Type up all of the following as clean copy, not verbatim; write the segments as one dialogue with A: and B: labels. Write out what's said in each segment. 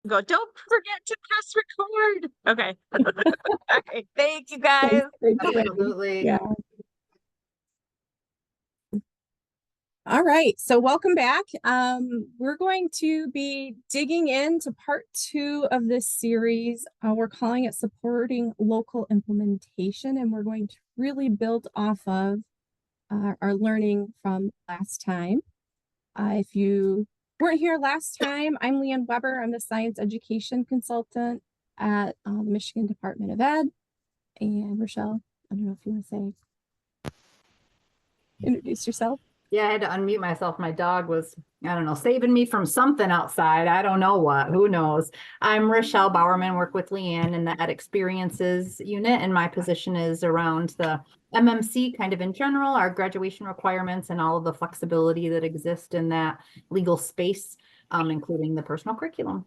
A: Go, don't forget to press record. Okay. Okay. Thank you guys.
B: Thanks,
C: Absolutely.
B: yeah. All right, so welcome back. We're going to be digging into part 2 of this series. We're calling it Supporting Local Implementation, and we're going to really build off of our learning from last time. If you weren't here last time, I'm Leanne Weber. I'm the Science Education Consultant at the Michigan Department of Ed. And Rochelle, I don't know if you want to introduce yourself.
C: Yeah, I had to unmute myself. My dog was, I don't know, saving me from something outside. I don't know what, who knows. I'm Rochelle Bowerman, work with Leanne in the Ed Experiences unit, and my position is around the MMC kind of in general, our graduation requirements and all of the flexibility that exists in that legal space, including the personal curriculum.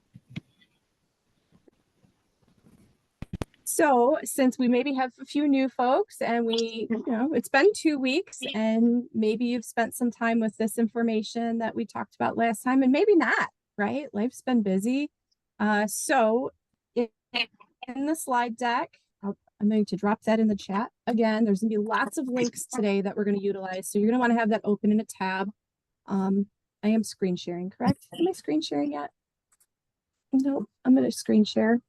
B: So since we maybe have a few new folks and it's been 2 weeks and maybe you've spent some time with this information that we talked about last time and maybe not, right? Life's been busy. So in the slide deck, I'm going to drop that in the chat. Again, there's gonna be lots of links today that we're going to utilize. So you're gonna want to have that open in a tab. I am screen sharing, correct? Am I screen sharing yet? No, I'm going to screen share.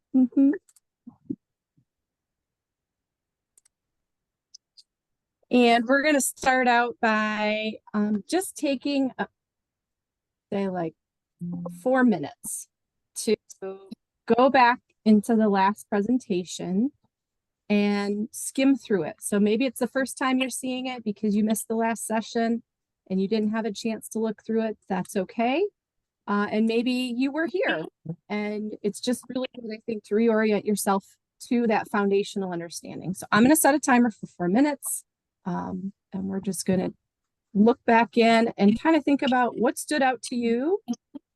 B: And we're going to start out by just taking, say, like 4 minutes to go back into the last presentation and skim through it. So maybe it's the first time you're seeing it because you missed the last session and you didn't have a chance to look through it. That's okay. And maybe you were here and it's just really good, I think, to reorient yourself to that foundational understanding. So I'm going to set a timer for 4 minutes. And we're just going to look back in and kind of think about what stood out to you.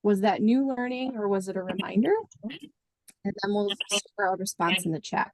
B: Was that new learning or was it a reminder? And then we'll share our response in the chat.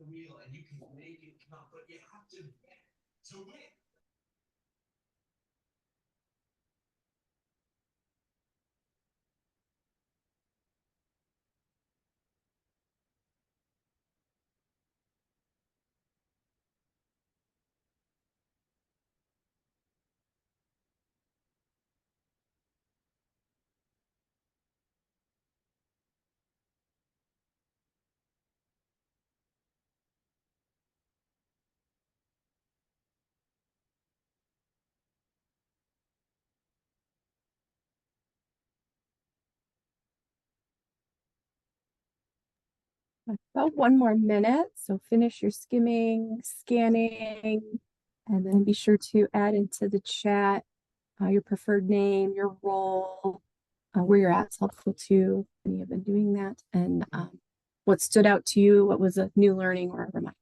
D: And you can make it count, but you have to win.
B: About 1 more minute. So finish your skimming, scanning, and then be sure to add into the chat your preferred name, your role, where you're at. It's helpful too when you have been doing that, and what stood out to you, what was a new learning or a reminder.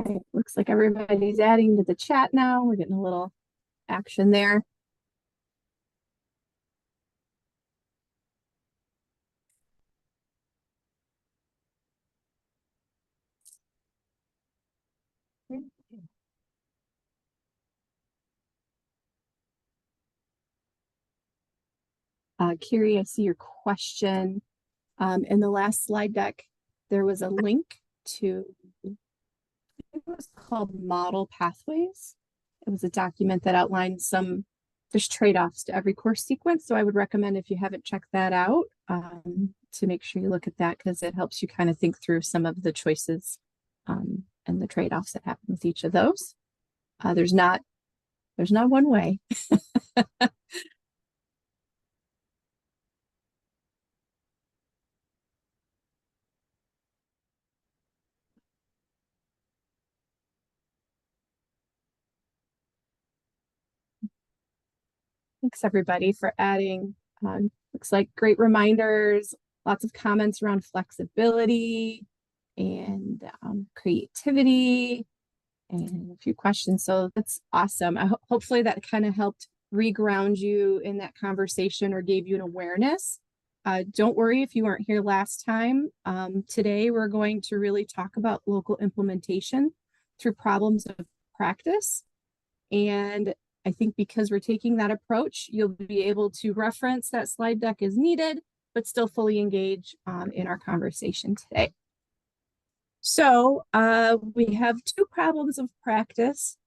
B: Okay, looks like everybody's adding to the chat now. We're getting a little action there. Carrie, I see your question. In the last slide deck, there was a link to, it was called Model Pathways. It was a document that outlined there's trade-offs to every course sequence. So I would recommend, if you haven't checked that out, to make sure you look at that, because it helps you kind of think through some of the choices and the trade-offs that happen with each of those. There's not one way. Thanks everybody for adding. Looks like great reminders, lots of comments around flexibility and creativity, and a few questions. So that's awesome. Hopefully that kind of helped reground you in that conversation or gave you an awareness. Don't worry if you weren't here last time. Today we're going to really talk about local implementation through problems of practice. And I think because we're taking that approach, you'll be able to reference that slide deck as needed, but still fully engage in our conversation today. So we have two problems of practice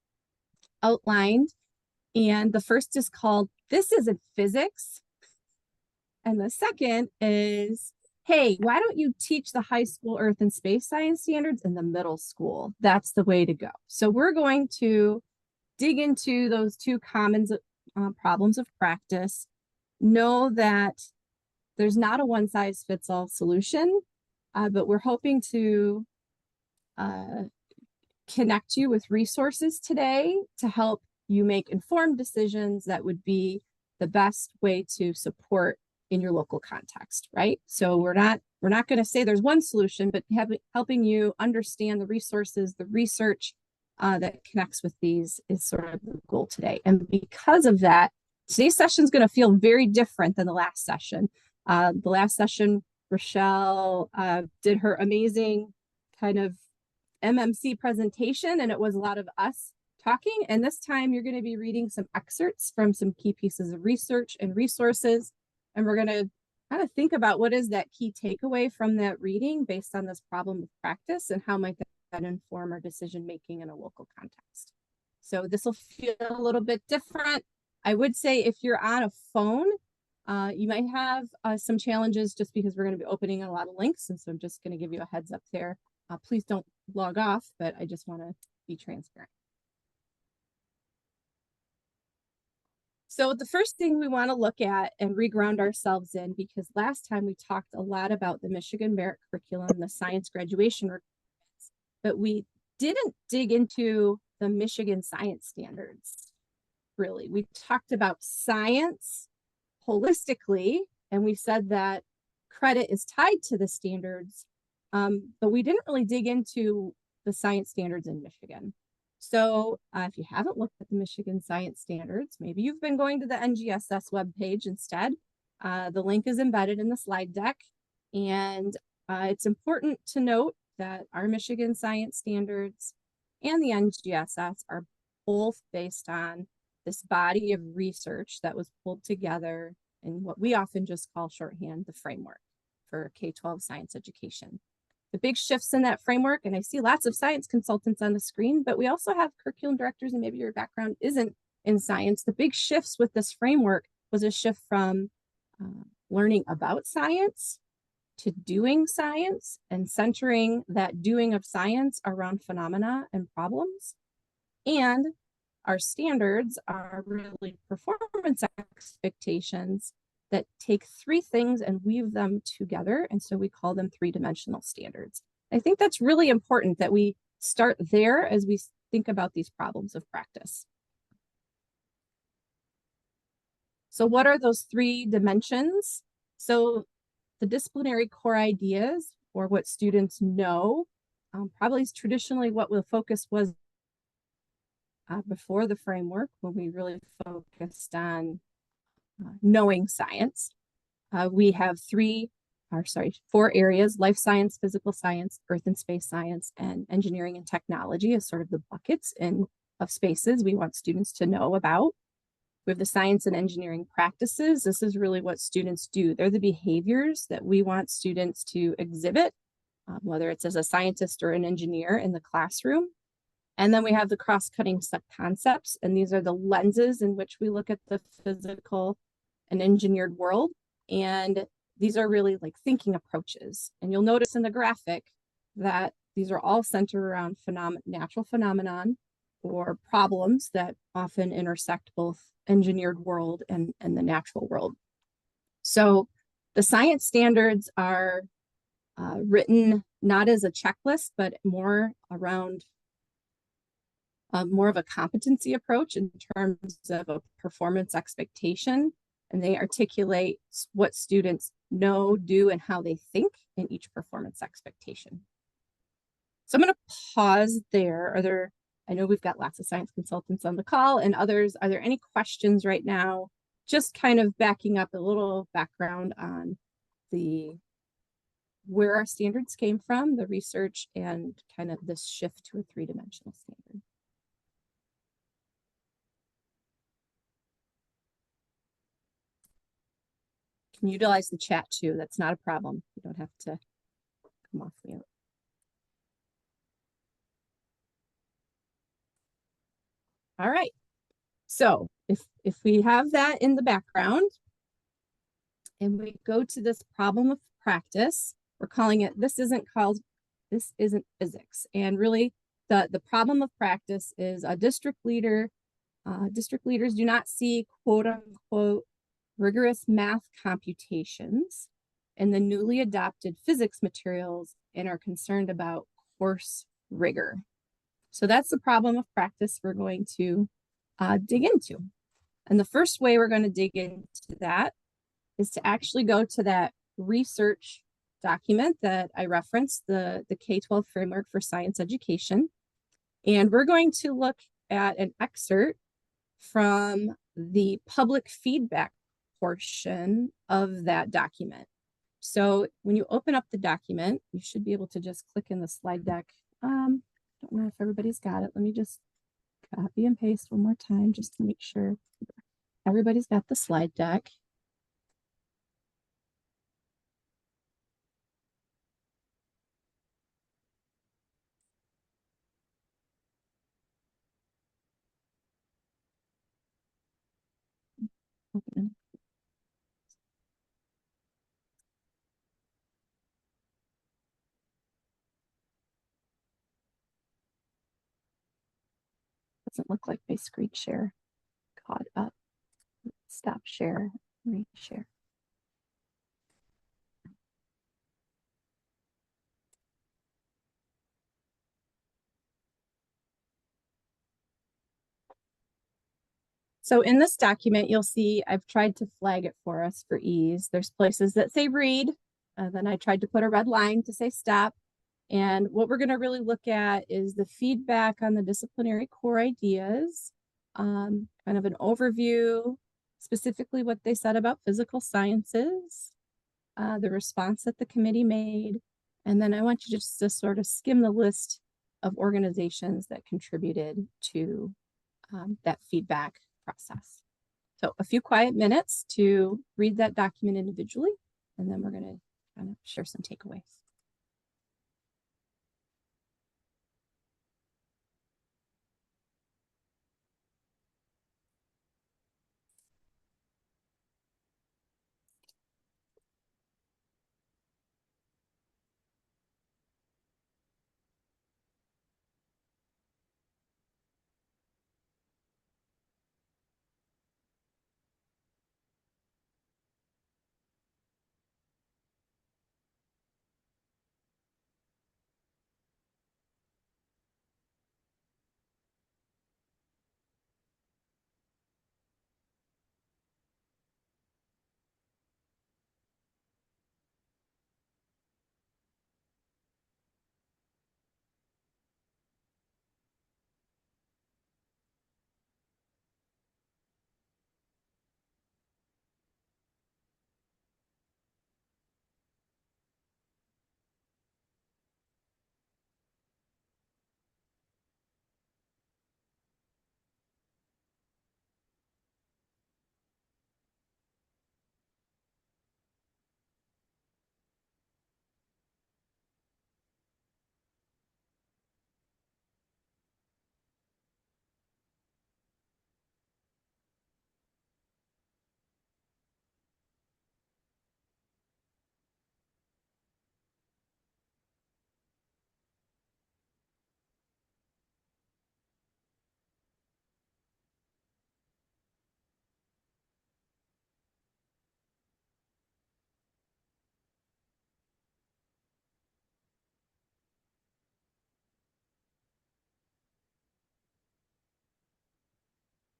B: outlined, and the first is called "This Isn't Physics," and the second is, "Hey, why don't you teach the high school earth and space science standards in the middle school? That's the way to go." So we're going to dig into those two common problems of practice. Know that there's not a one-size-fits-all solution, but we're hoping to connect you with resources today to help you make informed decisions that would be the best way to support in your local context, right? So we're not going to say there's one solution, but helping you understand the resources, the research that connects with these is sort of the goal today. And because of that, today's session is going to feel very different than the last session. The last session, Rochelle did her amazing kind of MMC presentation, and it was a lot of us talking. And this time you're going to be reading some excerpts from some key pieces of research and resources. And we're going to kind of think about what is that key takeaway from that reading based on this problem of practice, and how might that inform our decision making in a local context. So this will feel a little bit different. I would say if you're on a phone, you might have some challenges just because we're going to be opening a lot of links. And so I'm just going to give you a heads up there. Please don't log off, but I just want to be transparent. So the first thing we want to look at and reground ourselves in, because last time we talked a lot about the Michigan Merit Curriculum, the science graduation requirements, but we didn't dig into the Michigan science standards. Really, we talked about science holistically, and we said that credit is tied to the standards, but we didn't really dig into the science standards in Michigan. So if you haven't looked at the Michigan science standards, maybe you've been going to the NGSS webpage instead. The link is embedded in the slide deck. And it's important to note that our Michigan science standards and the NGSS are both based on this body of research that was pulled together in what we often just call shorthand the framework for K-12 science education. The big shifts in that framework, and I see lots of science consultants on the screen, but we also have curriculum directors, and maybe your background isn't in science. The big shifts with this framework was a shift from learning about science to doing science and centering that doing of science around phenomena and problems. And our standards are really performance expectations that take three things and weave them together. And so we call them three-dimensional standards. I think that's really important that we start there as we think about these problems of practice. So what are those three dimensions? So the disciplinary core ideas, or what students know, probably is traditionally what the focus was before the framework, when we really focused on knowing science. We have four areas: life science, physical science, earth and space science, and engineering and technology as sort of the buckets of spaces we want students to know about. We have the science and engineering practices. This is really what students do. They're the behaviors that we want students to exhibit, whether it's as a scientist or an engineer in the classroom. And then we have the cross-cutting concepts, and these are the lenses in which we look at the physical and engineered world. And these are really like thinking approaches. And you'll notice in the graphic that these are all centered around natural phenomenon or problems that often intersect both engineered world and the natural world. So the science standards are written not as a checklist, but more around more of a competency approach in terms of a performance expectation. And they articulate what students know, do, and how they think in each performance expectation. So I'm going to pause there. I know we've got lots of science consultants on the call and others. Are there any questions right now? Just kind of backing up a little background on where our standards came from, the research, and kind of this shift to a three-dimensional standard. Can utilize the chat too. That's not a problem. You don't have to come off mute. All right. So if we have that in the background and we go to this problem of practice, we're calling it, this isn't physics. And really the problem of practice is a district leaders do not see quote unquote rigorous math computations in the newly adopted physics materials and are concerned about course rigor. So that's the problem of practice we're going to dig into. And the first way we're going to dig into that is to actually go to that research document that I referenced, the K-12 Framework for Science Education. And we're going to look at an excerpt from the public feedback portion of that document. So when you open up the document, you should be able to just click in the slide deck. Don't know if everybody's got it. Let me just copy and paste one more time just to make sure everybody's got the slide deck. Open. Doesn't look like my screen share caught up. Stop share, reshare. So in this document, you'll see I've tried to flag it for us for ease. There's places that say read, then I tried to put a red line to say stop. And what we're going to really look at is the feedback on the disciplinary core ideas, kind of an overview, specifically what they said about physical sciences, the response that the committee made. And then I want you just to sort of skim the list of organizations that contributed to that feedback process. So a few quiet minutes to read that document individually, and then we're going to kind of share some takeaways.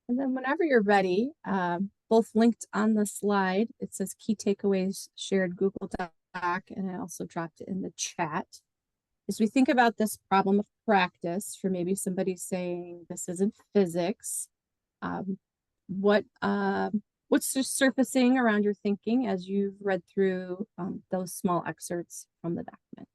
B: And then whenever you're ready, both linked on the slide, it says key takeaways shared Google Doc, and I also dropped it in the chat. As we think about this problem of practice for maybe somebody saying this isn't physics, what's just surfacing around your thinking as you've read through those small excerpts from the document?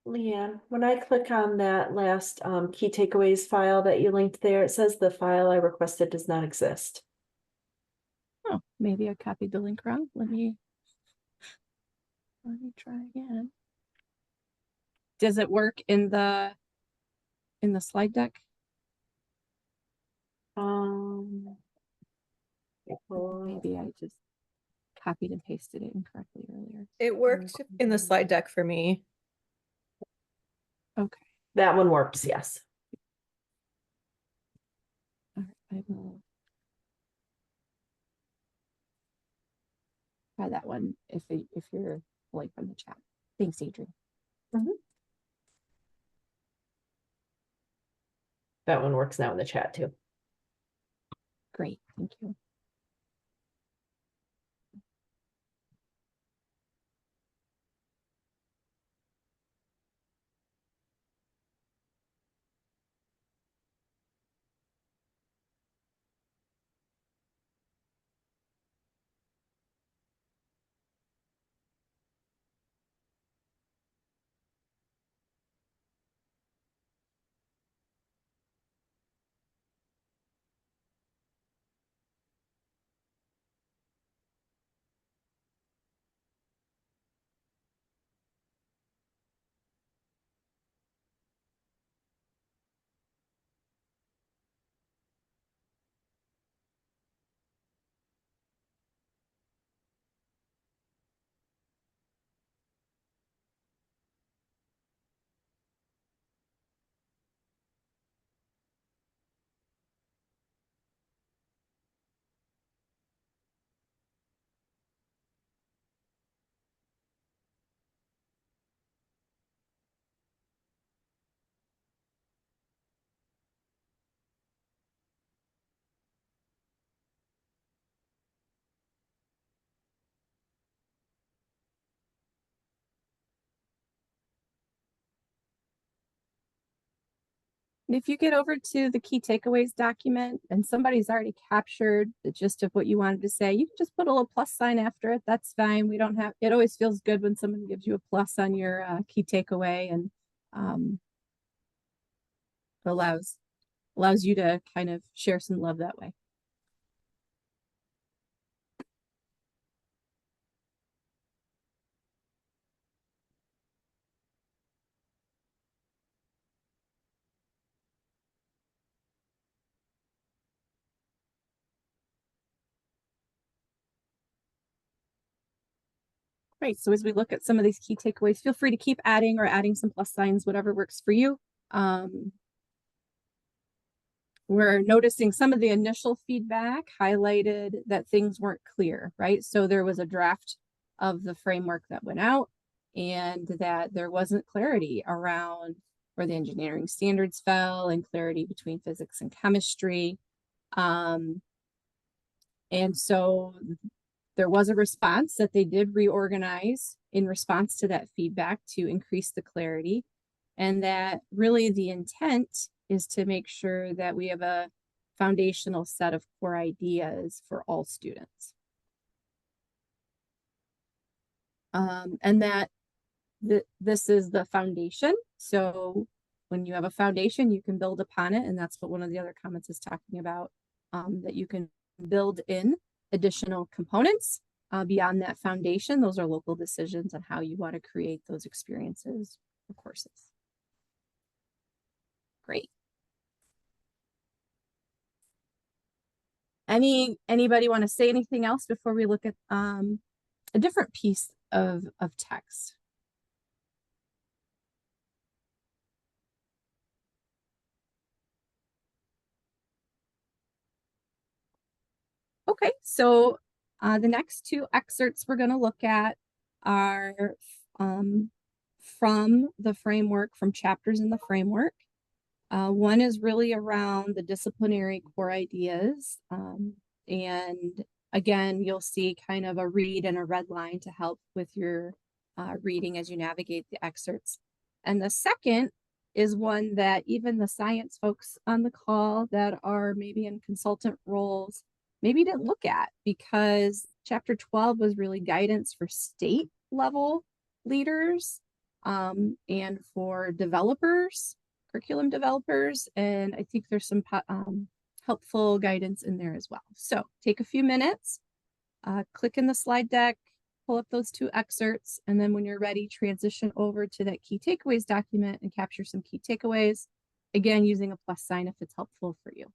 E: Leanne, when I click on that last key takeaways file that you linked there, it says the file I requested does not exist.
B: Oh, maybe I copied the link wrong. Let me try again. Does it work in the slide deck? Maybe I just copied and pasted it incorrectly earlier.
F: It worked in the slide deck for me.
B: Okay.
E: That one works, yes.
B: All right, I will try that one if you're like from the chat. Thanks, Adrian.
E: That one works now in the chat too.
B: Great, thank you. And if you get over to the key takeaways document and somebody's already captured the gist of what you wanted to say, you can just put a little plus sign after it. That's fine. We don't have, it always feels good when someone gives you a plus on your key takeaway, and allows you to kind of share some love that way. Great. So as we look at some of these key takeaways, feel free to keep adding or adding some plus signs, whatever works for you. We're noticing some of the initial feedback highlighted that things weren't clear, right? So there was a draft of the framework that went out, and that there wasn't clarity around where the engineering standards fell, and clarity between physics and chemistry. And so there was a response that they did reorganize in response to that feedback to increase the clarity, and that really the intent is to make sure that we have a foundational set of core ideas for all students. And that this is the foundation. So when you have a foundation, you can build upon it. And that's what one of the other comments is talking about, that you can build in additional components beyond that foundation. Those are local decisions on how you want to create those experiences or courses. Great. Anybody want to say anything else before we look at a different piece of text? Okay, so the next two excerpts we're going to look at are from the framework, from chapters in the framework. One is really around the disciplinary core ideas. And again, you'll see kind of a read and a red line to help with your reading as you navigate the excerpts. And the second is one that even the science folks on the call that are maybe in consultant roles maybe didn't look at, because chapter 12 was really guidance for state level leaders and for developers, curriculum developers. And I think there's some helpful guidance in there as well. So take a few minutes, click in the slide deck, pull up those two excerpts, and then when you're ready, transition over to that key takeaways document and capture some key takeaways, again, using a plus sign if it's helpful for you.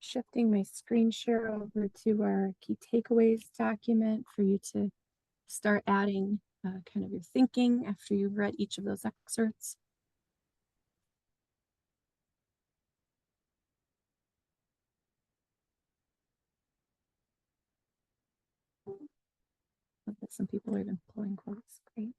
B: shifting my screen share over to our key takeaways document for you to start adding kind of your thinking after you've read each of those excerpts. Love that some people are even pulling quotes. Great.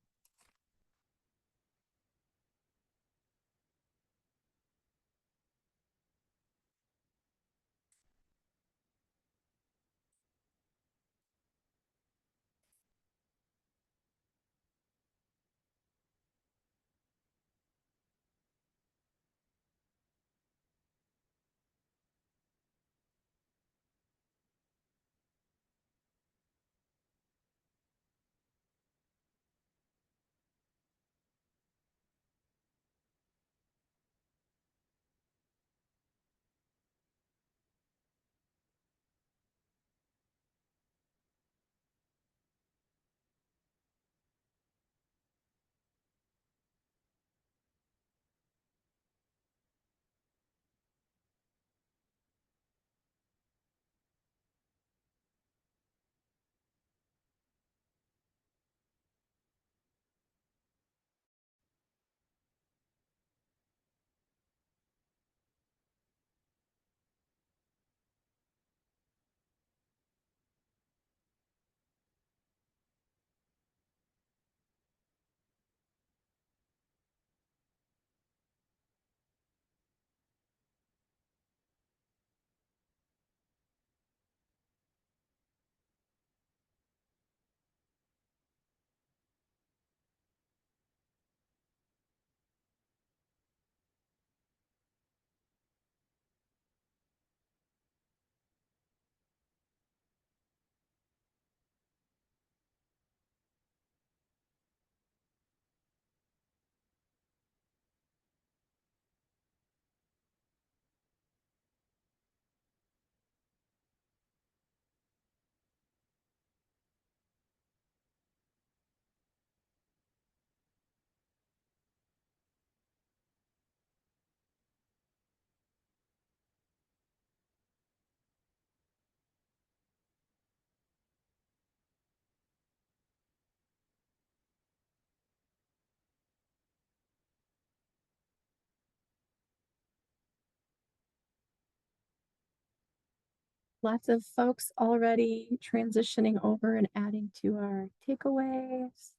B: Lots of folks already transitioning over and adding to our takeaways.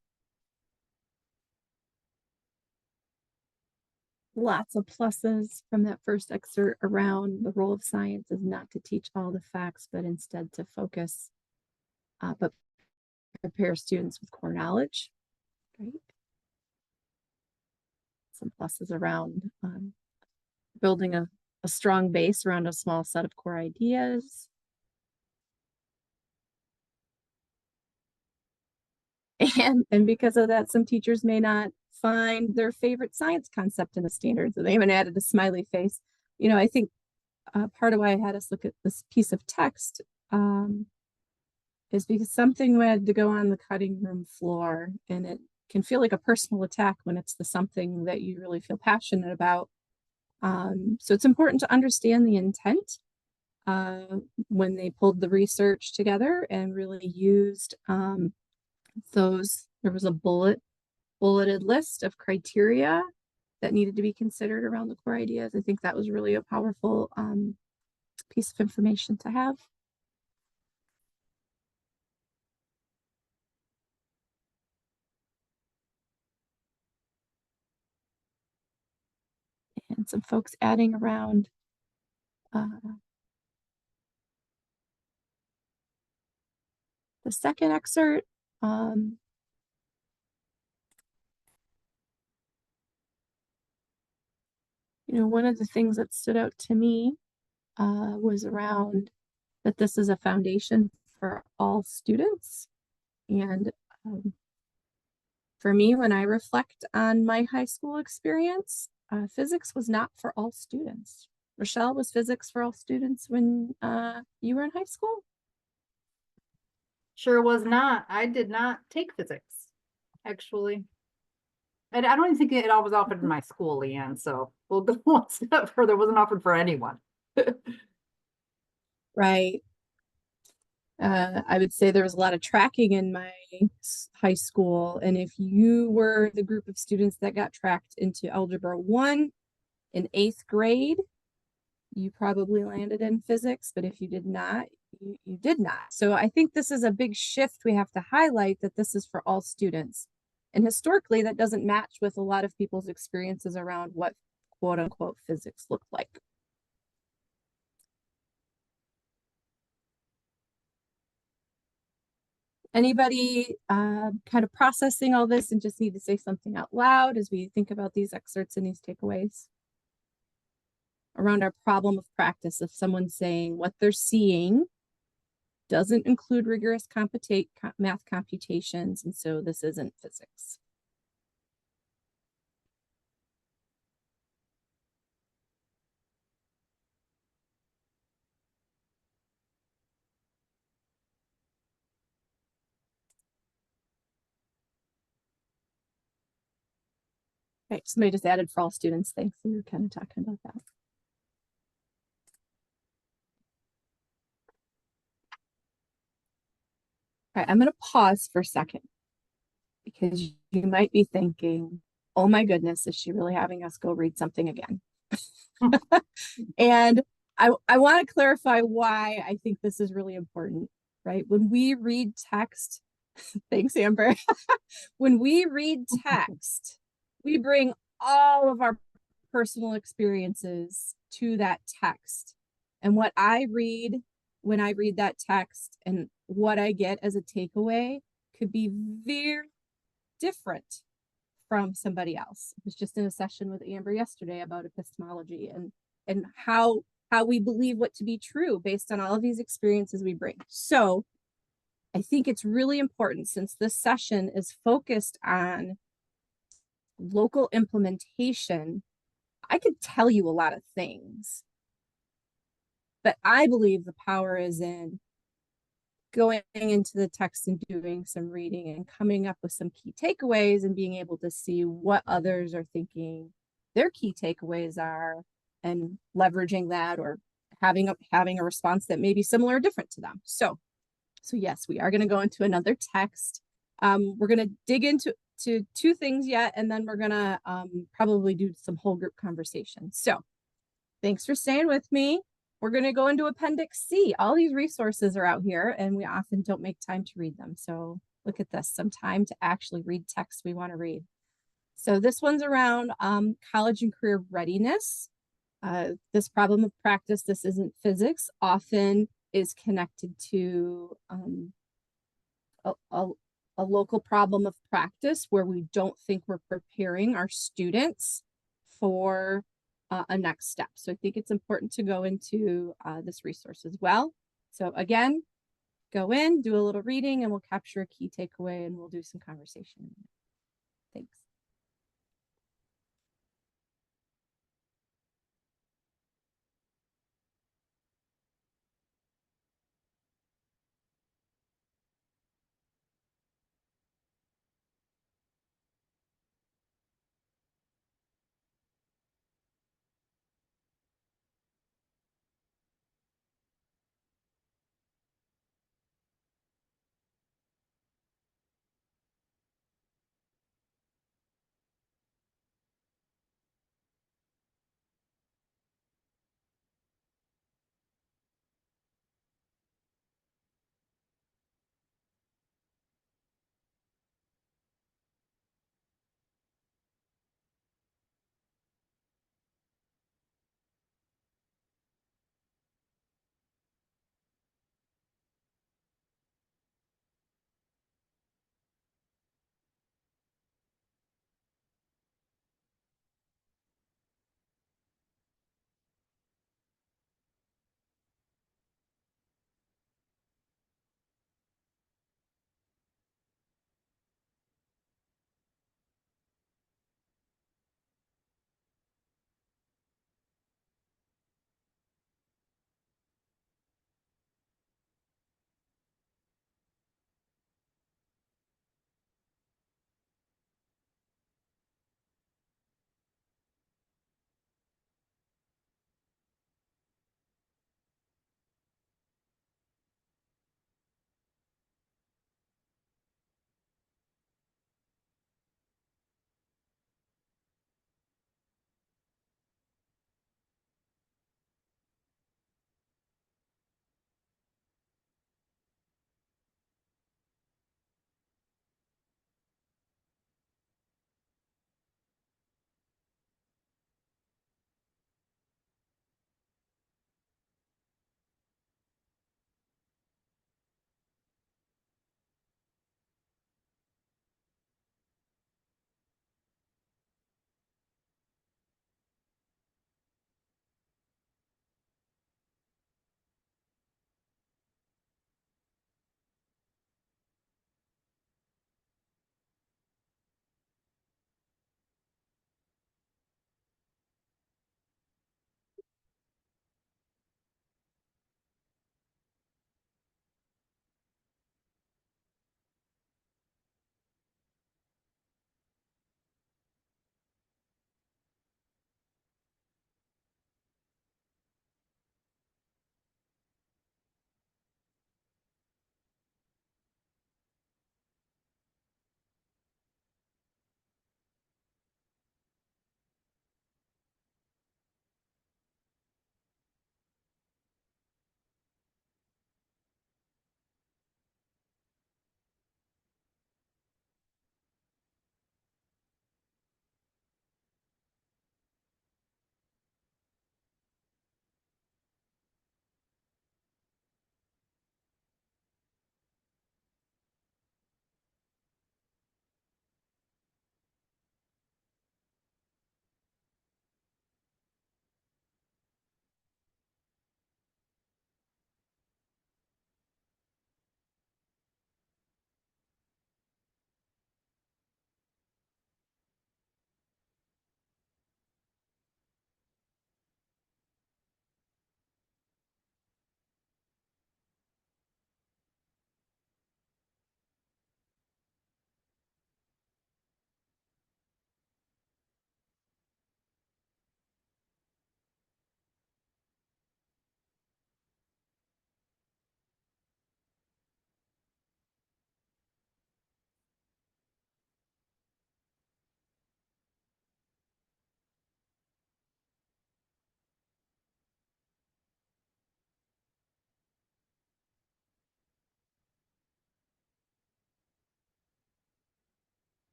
B: Lots of pluses from that first excerpt around the role of science is not to teach all the facts, but instead to focus, but prepare students with core knowledge. Right. Some pluses around building a strong base around a small set of core ideas. And because of that, some teachers may not find their favorite science concept in the standards. They haven't added a smiley face. You know, I think part of why I had us look at this piece of text is because something had to go on the cutting room floor, and it can feel like a personal attack when it's the something that you really feel passionate about. So it's important to understand the intent when they pulled the research together and really used there was a bulleted list of criteria that needed to be considered around the core ideas. I think that was really a powerful piece of information to have. And some folks adding around the second excerpt. You know, one of the things that stood out to me was around that this is a foundation for all students. And for me, when I reflect on my high school experience, physics was not for all students. Rochelle, was physics for all students when you were in high school?
C: Sure was not. I did not take physics, actually. And I don't even think it was offered in my school, Leanne, so we'll go one step further. It wasn't offered for anyone.
B: right? I would say there was a lot of tracking in my high school. And if you were the group of students that got tracked into Algebra 1 in 8th grade, you probably landed in physics. But if you did not, you did not. So I think this is a big shift we have to highlight, that this is for all students. And historically, that doesn't match with a lot of people's experiences around what quote unquote physics looked like. Anybody kind of processing all this and just need to say something out loud as we think about these excerpts and these takeaways? Around our problem of practice, of someone saying what they're seeing doesn't include rigorous math computations, and so this isn't physics. Okay, somebody just added for all students. Thanks. We were kind of talking about that. All right, I'm going to pause for a second because you might be thinking, oh my goodness, is she really having us go read something again? And I want to clarify why I think this is really important, right? When we read text, thanks, Amber. When we read text, we bring all of our personal experiences to that text. And what I read when I read that text and what I get as a takeaway could be very different from somebody else. I was just in a session with Amber yesterday about epistemology and how we believe what to be true based on all of these experiences we bring. So I think it's really important, since this session is focused on local implementation, I could tell you a lot of things, but I believe the power is in going into the text and doing some reading and coming up with some key takeaways and being able to see what others are thinking their key takeaways are and leveraging that, or having a response that may be similar or different to them. So yes, we are going to go into another text. We're going to dig into two things yet, and then we're going to probably do some whole group conversation. So thanks for staying with me. We're going to go into Appendix C. All these resources are out here, and we often don't make time to read them. So look at this, some time to actually read text we want to read. So this one's around college and career readiness. This problem of practice, this isn't physics, often is connected to a local problem of practice where we don't think we're preparing our students for a next step. So I think it's important to go into this resource as well. So again, go in, do a little reading, and we'll capture a key takeaway and we'll do some conversation. Thanks.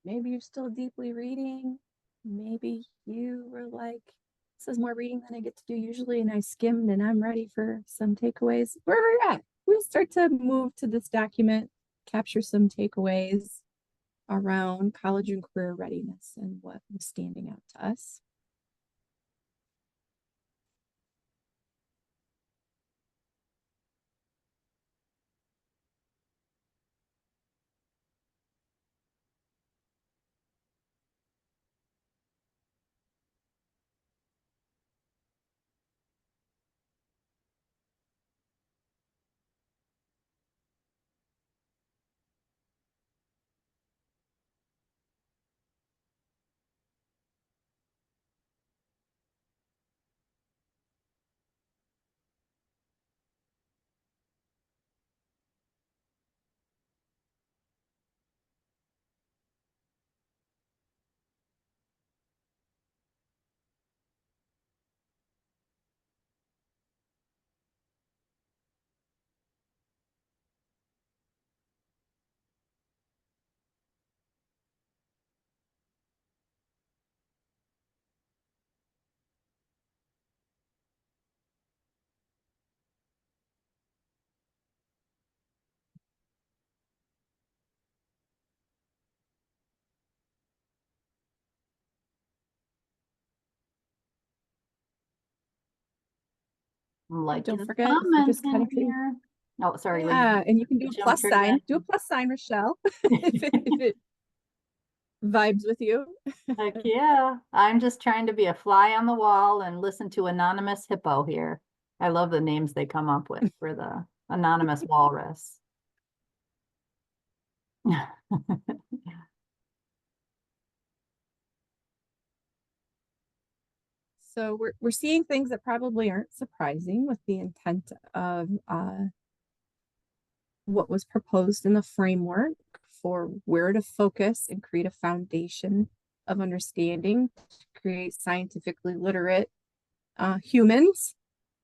B: maybe you're still deeply reading. Maybe you were like, this is more reading than I get to do usually, and I skimmed and I'm ready for some takeaways. Wherever you're at, we'll start to move to this document, capture some takeaways around college and career readiness and what was standing out to us.
C: Like
B: Don't forget, if you're just kind of
C: here. Oh, sorry. Lee.
B: yeah, and you can do a
C: Jump
B: plus
C: through
B: sign.
C: that.
B: Do a plus sign, Rochelle, if it vibes with you.
C: Heck yeah. I'm just trying to be a fly on the wall and listen to Anonymous Hippo here. I love the names they come up with for the Anonymous Walrus.
B: So we're seeing things that probably aren't surprising with the intent of what was proposed in the framework for where to focus and create a foundation of understanding to create scientifically literate humans.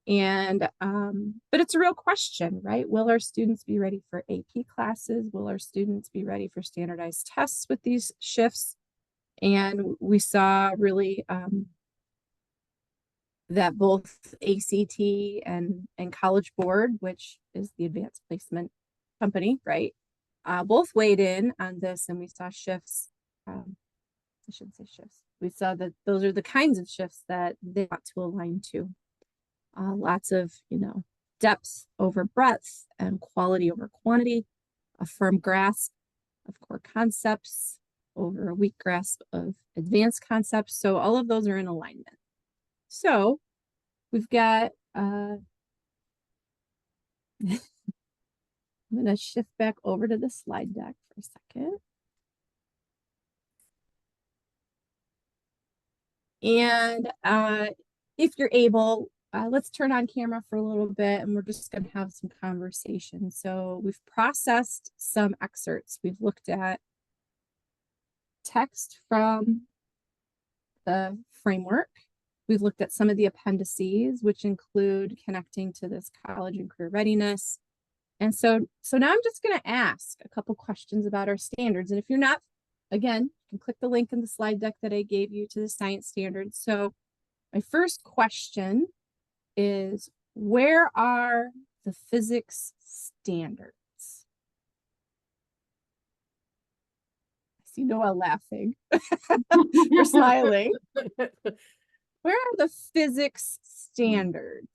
B: And but it's a real question, right? Will our students be ready for AP classes? Will our students be ready for standardized tests with these shifts? And we saw really that both ACT and College Board, which is the advanced placement company, right? Both weighed in on this, and we saw shifts. I shouldn't say shifts. We saw that those are the kinds of shifts that they want to align to. Lots of, depth over breadth and quality over quantity, a firm grasp of core concepts over a weak grasp of advanced concepts. So all of those are in alignment. So we've got, I'm going to shift back over to the slide deck for a second. And if you're able, let's turn on camera for a little bit and we're just going to have some conversation. So we've processed some excerpts. We've looked at text from the framework. We've looked at some of the appendices, which include connecting to this college and career readiness. And so now I'm just going to ask a couple questions about our standards. And if you're not, again, you can click the link in the slide deck that I gave you to the science standards. So my first question is, where are the physics standards? I see Noah laughing or smiling. Where are the physics standards?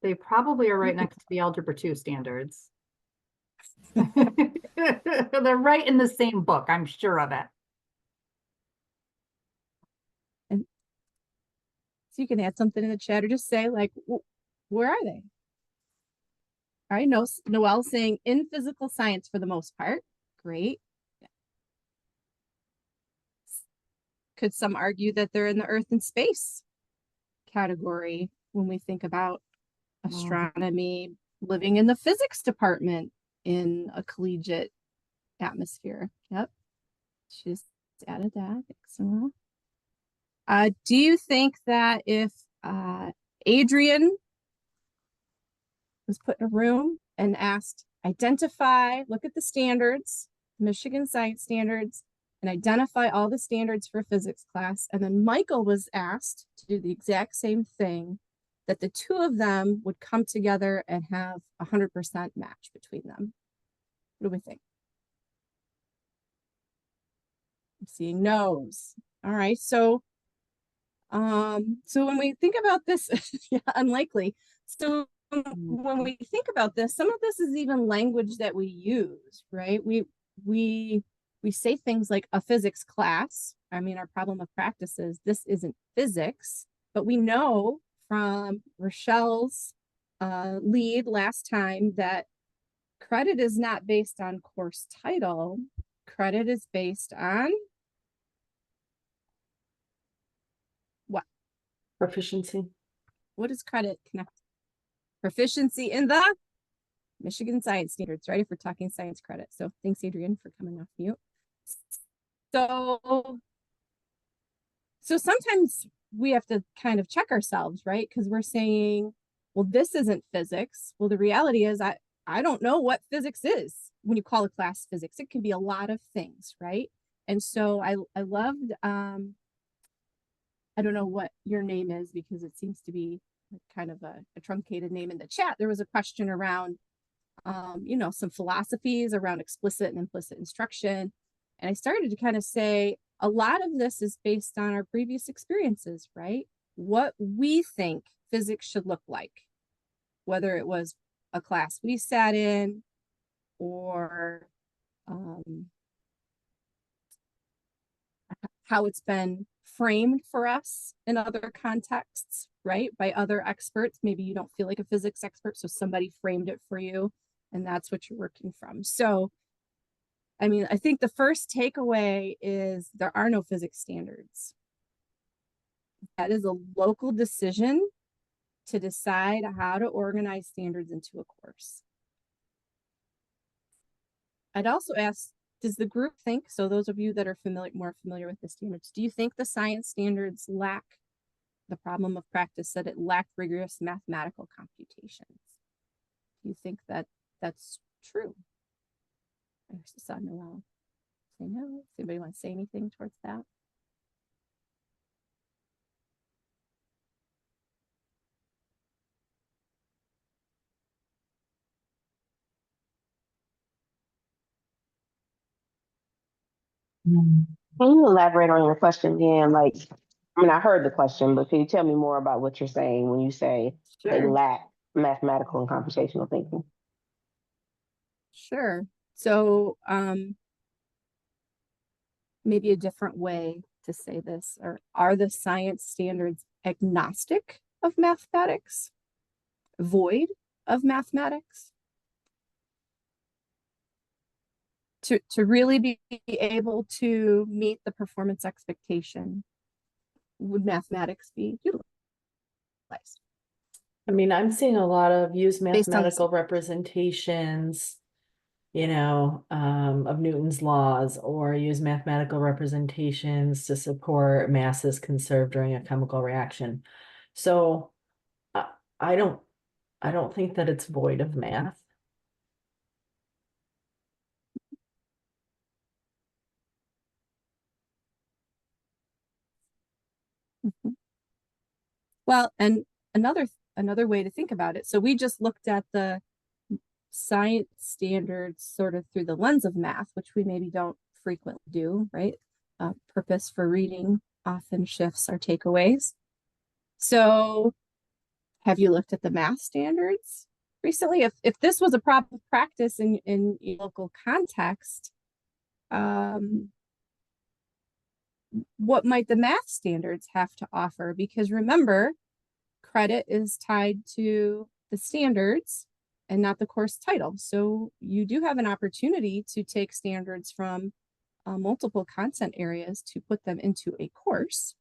C: They probably are right next to the Algebra 2 standards. They're right in the same book, I'm sure of it.
B: And so you can add something in the chat or just say, like, where are they? All right, Noelle saying in physical science for the most part. Great. Yeah. Could some argue that they're in the earth and space category when we think about astronomy, living in the physics department in a collegiate atmosphere? Yep. She's added that. Excellent. Do you think that if Adrian was put in a room and asked, look at the standards Michigan science standards and identify all the standards for physics class. And then Michael was asked to do the exact same thing, that the two of them would come together and have 100% match between them. What do we think? I'm seeing no's. All right, so when we think about this, yeah, unlikely. So when we think about this, some of this is even language that we use, right? We say things like a physics class. I mean, our problem of practice is this isn't physics, but we know from Rochelle's lead last time that credit is not based on course title. Credit is based on what?
E: Proficiency.
B: What is credit connected? Proficiency in the Michigan science standards, right? If we're talking science credit. So thanks, Adrian, for coming off mute. So sometimes we have to kind of check ourselves, right? Because we're saying, well, this isn't physics. Well, the reality is I don't know what physics is when you call a class physics. It can be a lot of things, right? And so I loved, I don't know what your name is because it seems to be kind of a truncated name in the chat. There was a question around, some philosophies around explicit and implicit instruction. And I started to kind of say, a lot of this is based on our previous experiences, right? What we think physics should look like, whether it was a class we sat in or how it's been framed for us in other contexts, right? By other experts. Maybe you don't feel like a physics expert, so somebody framed it for you, and that's what you're working from. So, I mean, I think the first takeaway is there are no physics standards. That is a local decision to decide how to organize standards into a course. I'd also ask, does the group think, so those of you that are more familiar with the standards, do you think the science standards lack the problem of practice, that it lacked rigorous mathematical computations? Do you think that that's true? I just saw Noel say no. Does anybody want to say anything towards that?
G: Can you elaborate on your question again? Like, I mean, I heard the question, but can you tell me more about what you're saying when you say they
B: Sure.
G: lack mathematical and computational thinking?
B: Sure. So maybe a different way to say this, or are the science standards agnostic of mathematics, void of mathematics? To really be able to meet the performance expectation, would mathematics be utilized?
E: I mean, I'm seeing a lot of use
B: Based on
E: mathematical representations, of Newton's laws, or use mathematical representations to support masses conserved during a chemical reaction. So I don't think that it's void of math.
B: Well, and another way to think about it. So we just looked at the science standards sort of through the lens of math, which we maybe don't frequently do, right? Purpose for reading often shifts our takeaways. So have you looked at the math standards recently? If this was a proper practice in a local context, what might the math standards have to offer? Because remember, credit is tied to the standards and not the course title. So you do have an opportunity to take standards from multiple content areas to put them into a course.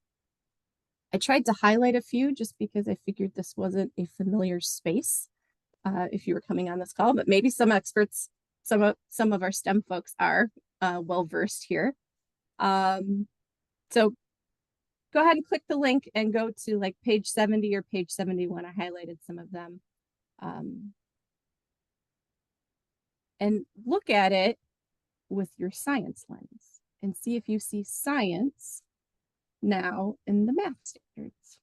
B: I tried to highlight a few just because I figured this wasn't a familiar space if you were coming on this call, but maybe some experts, some of our STEM folks are well-versed here. So go ahead and click the link and go to like page 70 or page 71. I highlighted some of them. And look at it with your science lens and see if you see science now in the math standards.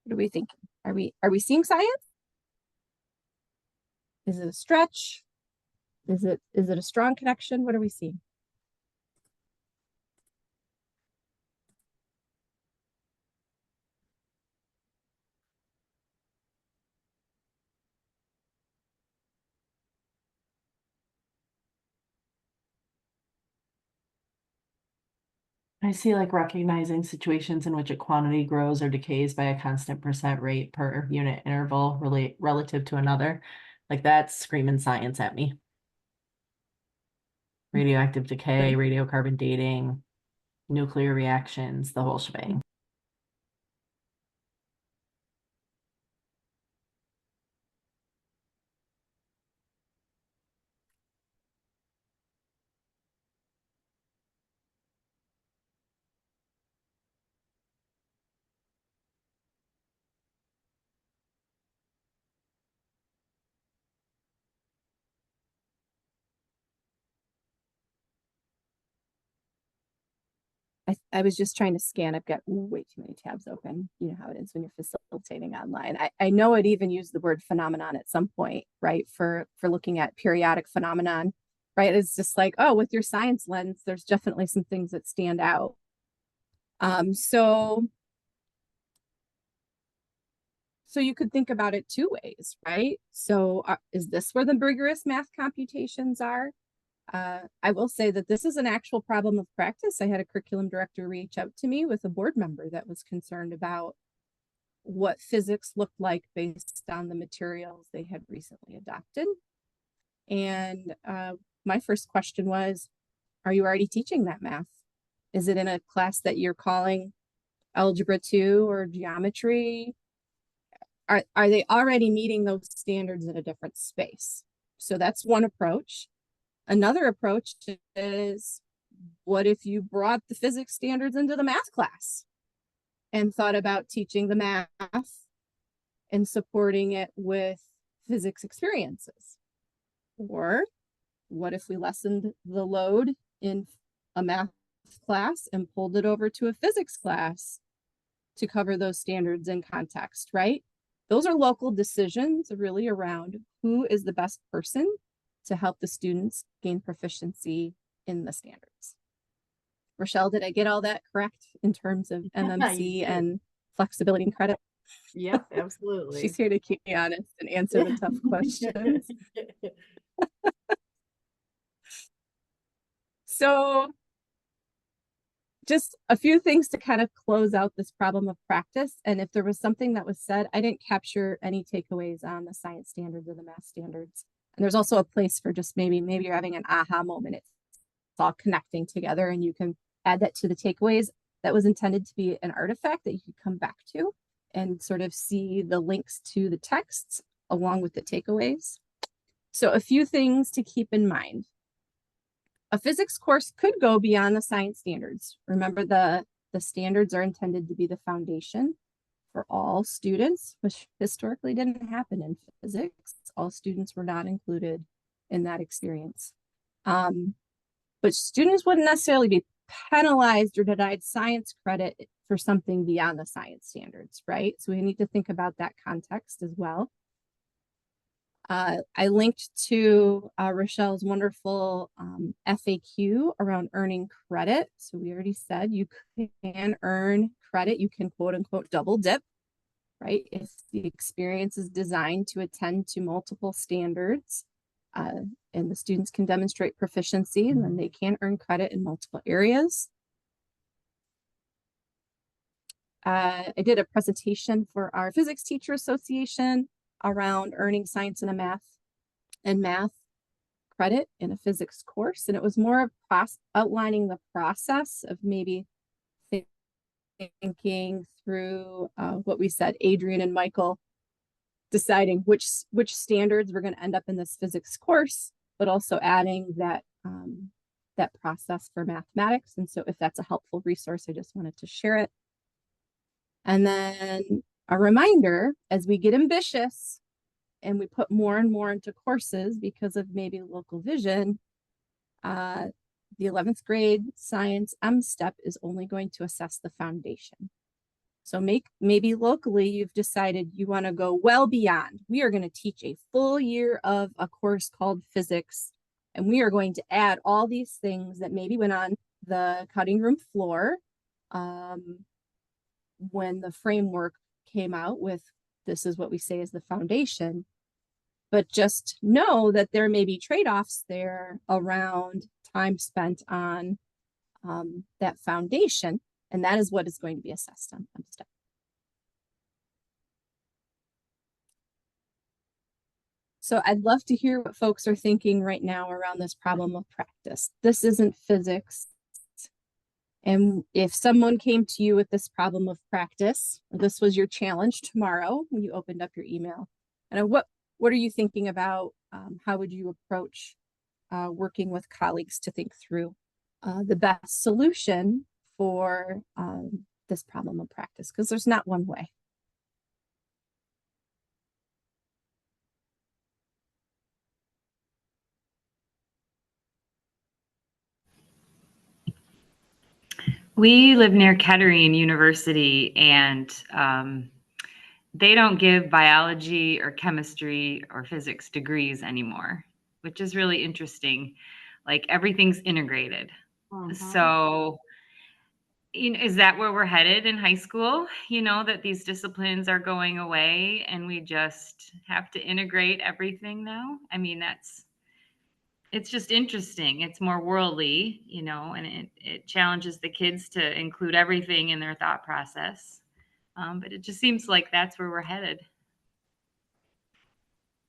B: What are we thinking? Are we seeing science? Is it a stretch? Is it a strong connection? What are we seeing?
E: I see like recognizing situations in which a quantity grows or decays by a constant percent rate per unit interval relative to another. Like that's screaming science at me. Radioactive decay,
B: Good.
E: radiocarbon dating, nuclear reactions, the whole shebang.
B: I was just trying to scan. I've got way too many tabs open. You know how it is when you're facilitating online. I know it even used the word phenomenon at some point, right? For looking at periodic phenomenon, right? It's just like, oh, with your science lens, there's definitely some things that stand out. So you could think about it two ways, right? So is this where the rigorous math computations are? I will say that this is an actual problem of practice. I had a curriculum director reach out to me with a board member that was concerned about what physics looked like based on the materials they had recently adopted. And my first question was, are you already teaching that math? Is it in a class that you're calling Algebra 2 or Geometry? Are they already meeting those standards in a different space? So that's one approach. Another approach is, what if you brought the physics standards into the math class and thought about teaching the math and supporting it with physics experiences? Or what if we lessened the load in a math class and pulled it over to a physics class to cover those standards in context, right? Those are local decisions really around who is the best person to help the students gain proficiency in the standards. Rochelle, did I get all that correct in terms of MMC and flexibility and credit?
C: Yep, absolutely.
B: She's here to keep me honest and answer the tough questions. So just a few things to kind of close out this problem of practice. And if there was something that was said, I didn't capture any takeaways on the science standards or the math standards. And there's also a place for just maybe you're having an aha moment. It's all connecting together and you can add that to the takeaways. That was intended to be an artifact that you could come back to and sort of see the links to the texts along with the takeaways. So a few things to keep in mind. A physics course could go beyond the science standards. Remember, the standards are intended to be the foundation for all students, which historically didn't happen in physics. All students were not included in that experience. But students wouldn't necessarily be penalized or denied science credit for something beyond the science standards, right? So we need to think about that context as well. I linked to Rochelle's wonderful FAQ around earning credit. So we already said you can earn credit. You can quote unquote double dip, right? If the experience is designed to attend to multiple standards and the students can demonstrate proficiency, then they can earn credit in multiple areas. I did a presentation for our Physics Teacher Association around earning science and math and math credit in a physics course. And it was more of outlining the process of maybe thinking through what we said, Adrian and Michael deciding which standards we're going to end up in this physics course, but also adding that that process for mathematics. And so if that's a helpful resource, I just wanted to share it. And then a reminder, as we get ambitious and we put more and more into courses because of maybe local vision, the 11th grade science M-STEP is only going to assess the foundation. So maybe locally you've decided you want to go well beyond. We are going to teach a full year of a course called physics, and we are going to add all these things that maybe went on the cutting room floor when the framework came out with this is what we say is the foundation. But just know that there may be trade-offs there around time spent on that foundation. And that is what is going to be assessed on M-STEP. So I'd love to hear what folks are thinking right now around this problem of practice. This isn't physics. And if someone came to you with this problem of practice, this was your challenge tomorrow when you opened up your email. And what are you thinking about? How would you approach working with colleagues to think through the best solution for this problem of practice? Because there's not one way.
H: We live near Kettering University, and they don't give biology or chemistry or physics degrees anymore, which is really interesting. Like everything's integrated. So, is that where we're headed in high school? That these disciplines are going away and we just have to integrate everything now? I mean, it's just interesting. It's more worldly, and it challenges the kids to include everything in their thought process. But it just seems like that's where we're headed.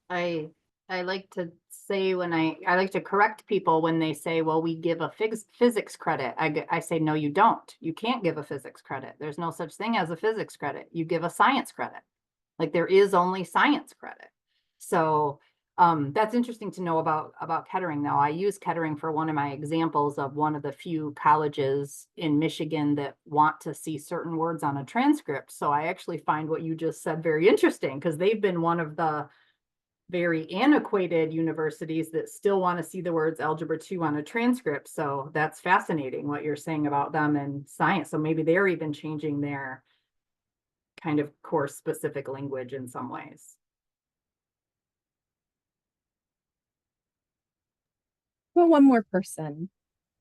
C: I like to say I like to correct people when they say, well, we give a physics credit. I say, no, you don't. You can't give a physics credit. There's no such thing as a physics credit. You give a science credit. Like there is only science credit. So that's interesting to know about Kettering. Now, I use Kettering for one of my examples of one of the few colleges in Michigan that want to see certain words on a transcript. So I actually find what you just said very interesting because they've been one of the very antiquated universities that still want to see the words algebra 2 on a transcript. So that's fascinating what you're saying about them in science. So maybe they're even changing their kind of course specific language in some ways.
B: Well, one more person.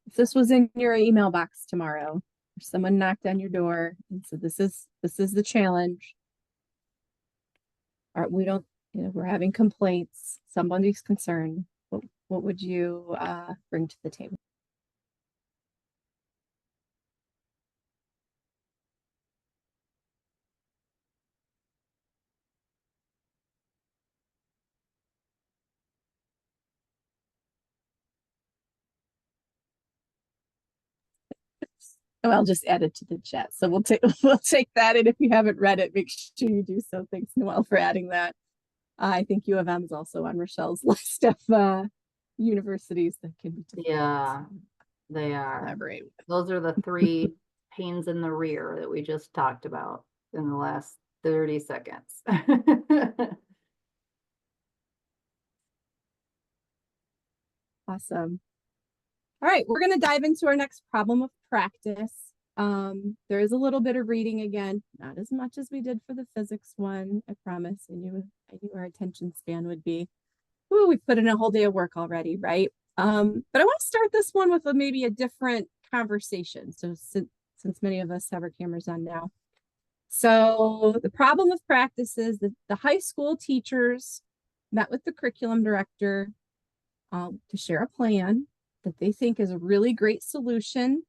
B: If this was in your email box tomorrow, or someone knocked on your door and said, this is the challenge. Or we don't, we're having complaints, somebody's concerned. What would you bring to the table? I'll just add it to the chat. So we'll take that. And if you haven't read it, make sure you do so. Thanks, Noelle, for adding that. I think U of M is also on Rochelle's list of universities that can be.
C: Yeah, they are.
B: Collaborate.
C: Those are the three pains in the rear that we just talked about in the last 30 seconds.
B: Awesome. All right, we're going to dive into our next problem of practice. There is a little bit of reading again, not as much as we did for the physics one, I promise. I knew our attention span would be, ooh, we put in a whole day of work already, right? But I want to start this one with maybe a different conversation. So since many of us have our cameras on now. So the problem of practice is that the high school teachers met with the curriculum director to share a plan that they think is a really great solution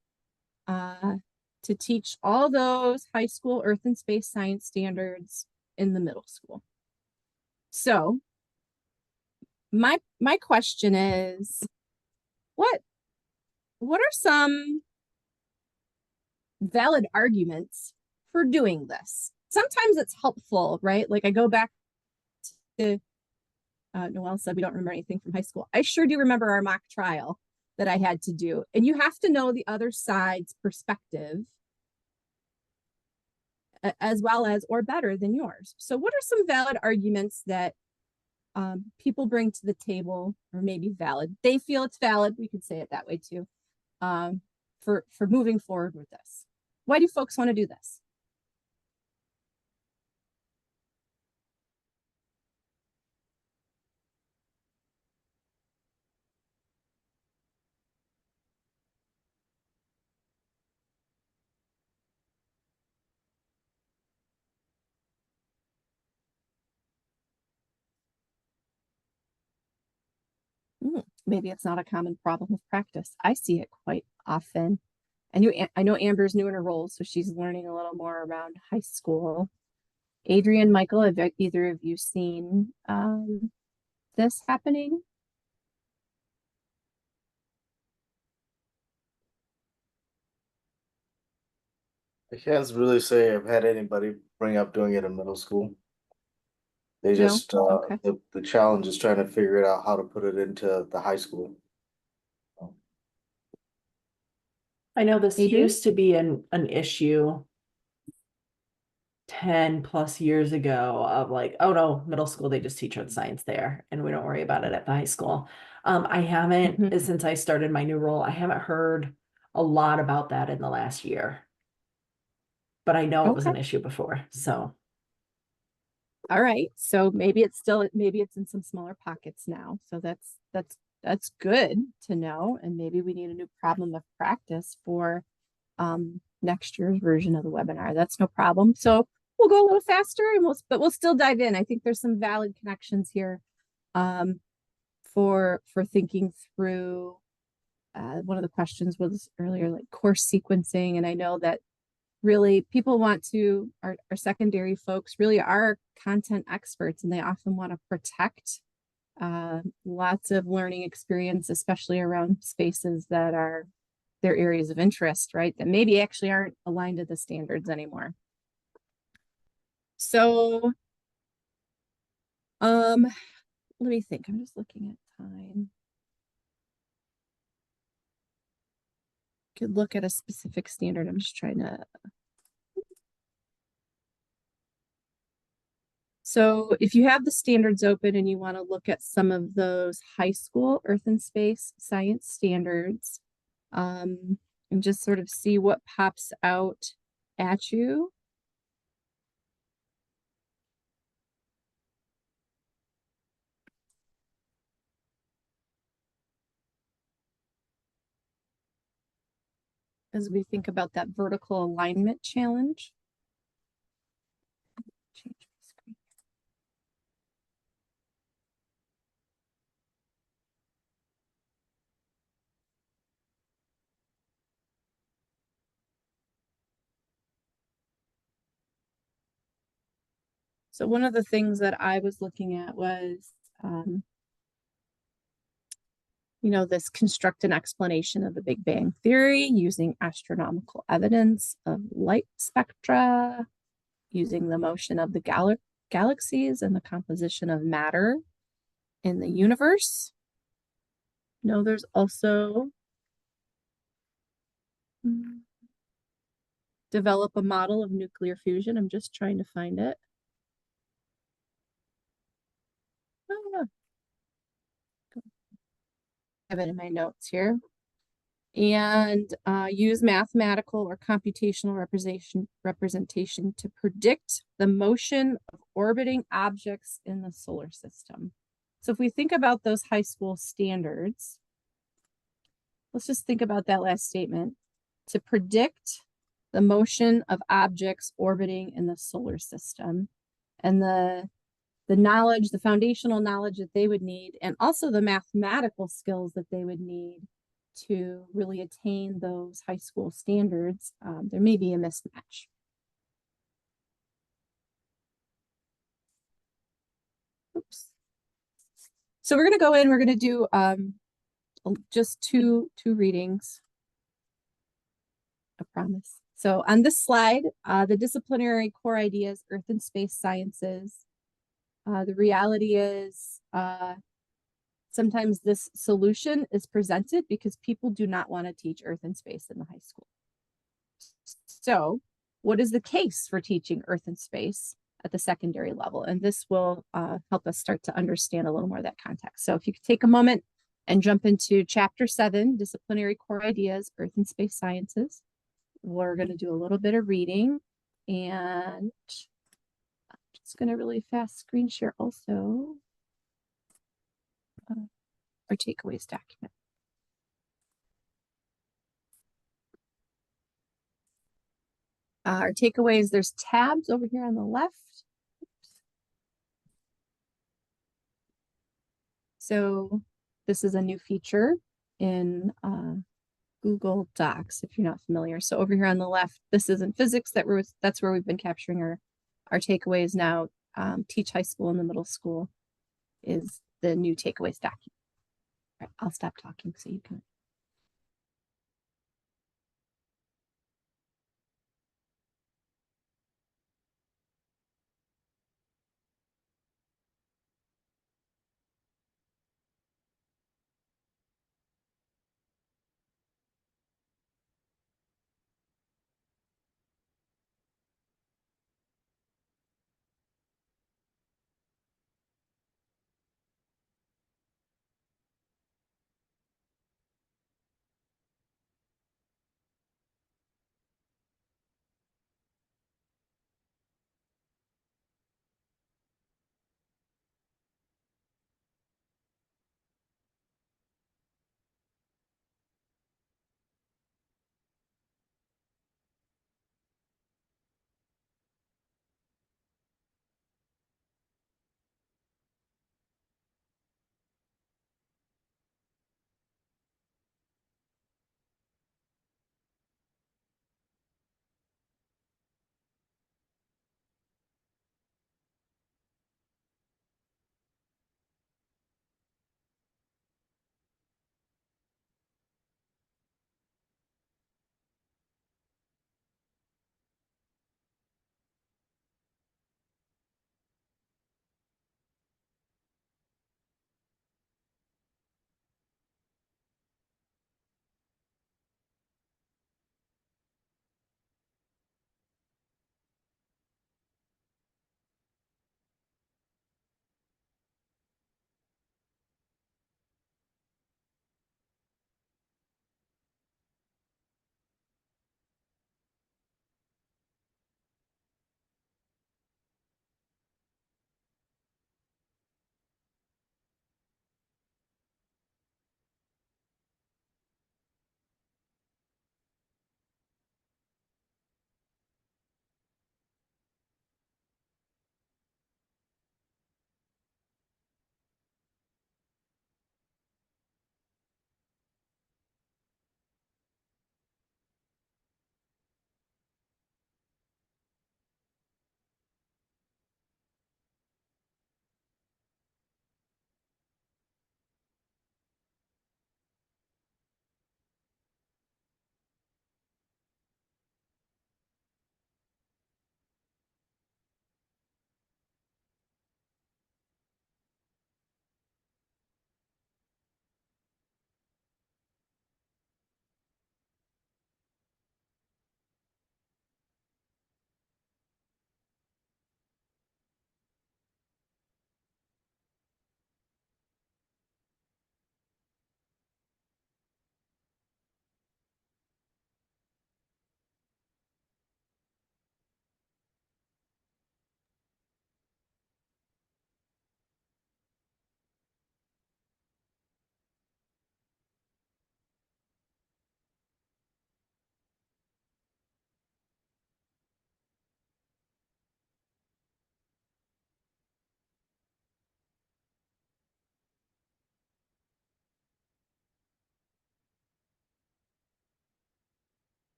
B: to teach all those high school earth and space science standards in the middle school. So my question is, what are some valid arguments for doing this? Sometimes it's helpful, right? Like I go back to Noelle said we don't remember anything from high school. I sure do remember our mock trial that I had to do. And you have to know the other side's perspective as well as or better than yours. So what are some valid arguments that people bring to the table, or maybe valid? They feel it's valid. We could say it that way too. For moving forward with this. Why do folks want to do this? Maybe it's not a common problem of practice. I see it quite often. And I know Amber's new in her role, so she's learning a little more around high school. Adrian, Michael, have either of you seen this happening?
I: I can't really say I've had anybody bring up doing it in middle school. They
B: No?
I: just,
B: Okay.
I: the challenge is trying to figure it out how to put it into the high school.
E: I know this
B: Adrian?
E: used to be an issue 10+ years ago of like, oh no, middle school, they just teach earth science there and we don't worry about it at the high school. I haven't, since I started my new role, I haven't heard a lot about that in the last year. But I know it was an issue before, so.
B: All right. So maybe it's in some smaller pockets now. So that's good to know. And maybe we need a new problem of practice for next year's version of the webinar. That's no problem. So we'll go a little faster and we'll still dive in. I think there's some valid connections here for thinking through. One of the questions was earlier, like course sequencing. And I know that really people want to, our secondary folks really are content experts, and they often want to protect lots of learning experience, especially around spaces that are their areas of interest, right? That maybe actually aren't aligned to the standards anymore. So, let me think. I'm just looking at time. Could look at a specific standard. I'm just trying to. So if you have the standards open and you want to look at some of those high school earth and space science standards, and just sort of see what pops out at you. As we think about that vertical alignment challenge. Change my screen. So one of the things that I was looking at was, this construct an explanation of the Big Bang Theory using astronomical evidence of light spectra, using the motion of the galaxies and the composition of matter in the universe. There's also develop a model of nuclear fusion. I'm just trying to find it. I have it in my notes here. And use mathematical or computational representation to predict the motion of orbiting objects in the solar system. So if we think about those high school standards, let's just think about that last statement. To predict the motion of objects orbiting in the solar system, and the knowledge, the foundational knowledge that they would need, and also the mathematical skills that they would need to really attain those high school standards, there may be a mismatch. Oops. So we're gonna go in, we're gonna do just two readings. I promise. So on this slide, the disciplinary core ideas, Earth and Space Sciences. The reality is sometimes this solution is presented because people do not want to teach Earth and Space in the high school. So what is the case for teaching Earth and Space at the secondary level? And this will help us start to understand a little more of that context. So if you could take a moment and jump into chapter 7, disciplinary core ideas, Earth and Space Sciences. We're going to do a little bit of reading, and I'm just going to really fast screen share also our takeaways document. Our takeaways, there's tabs over here on the left. So this is a new feature in Google Docs, if you're not familiar. So over here on the left, this is in physics. That's where we've been capturing our takeaways now. Teach high school and the middle school is the new takeaways document. All right, I'll stop talking so you can.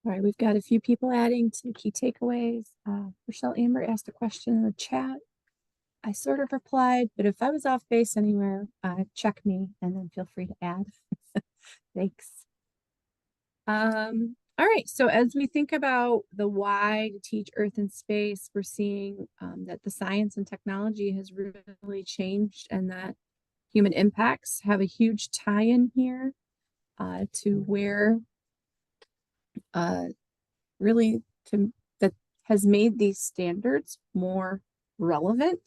B: All right, we've got a few people adding to key takeaways. Rochelle Amber asked a question in the chat. I sort of replied, but if I was off base anywhere, check me and then feel free to add. Thanks. All right, so as we think about the why to teach Earth and space, we're seeing that the science and technology has really changed and that human impacts have a huge tie-in here to where really that has made these standards more relevant.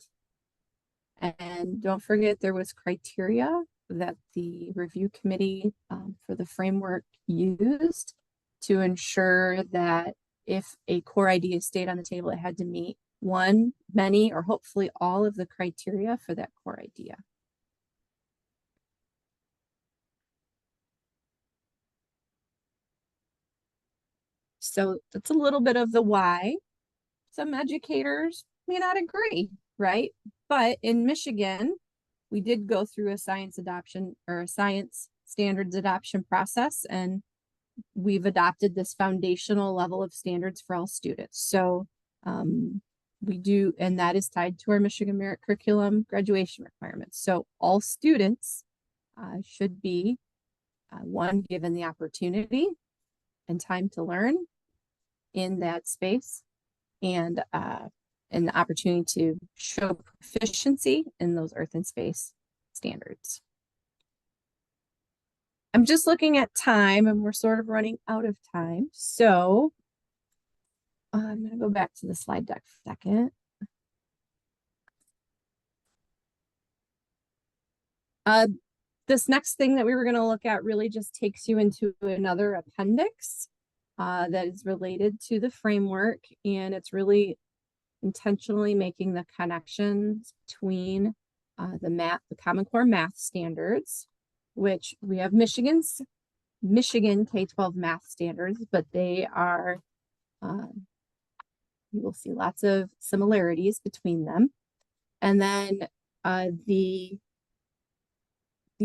B: And don't forget, there was criteria that the review committee for the framework used to ensure that if a core idea stayed on the table, it had to meet one, many, or hopefully all of the criteria for that core idea. So that's a little bit of the why. Some educators may not agree, right? But in Michigan, we did go through a science adoption or a science standards adoption process, and we've adopted this foundational level of standards for all students. So we do, and that is tied to our Michigan Merit Curriculum graduation requirements. So all students should be one, given the opportunity and time to learn in that space, and an opportunity to show proficiency in those Earth and space standards. I'm just looking at time and we're sort of running out of time. So I'm going to go back to the slide deck for a second. This next thing that we were going to look at really just takes you into another appendix that is related to the framework, and it's really intentionally making the connections between the Common Core math standards, which we have Michigan K-12 math standards, but they are, you will see lots of similarities between them. And then the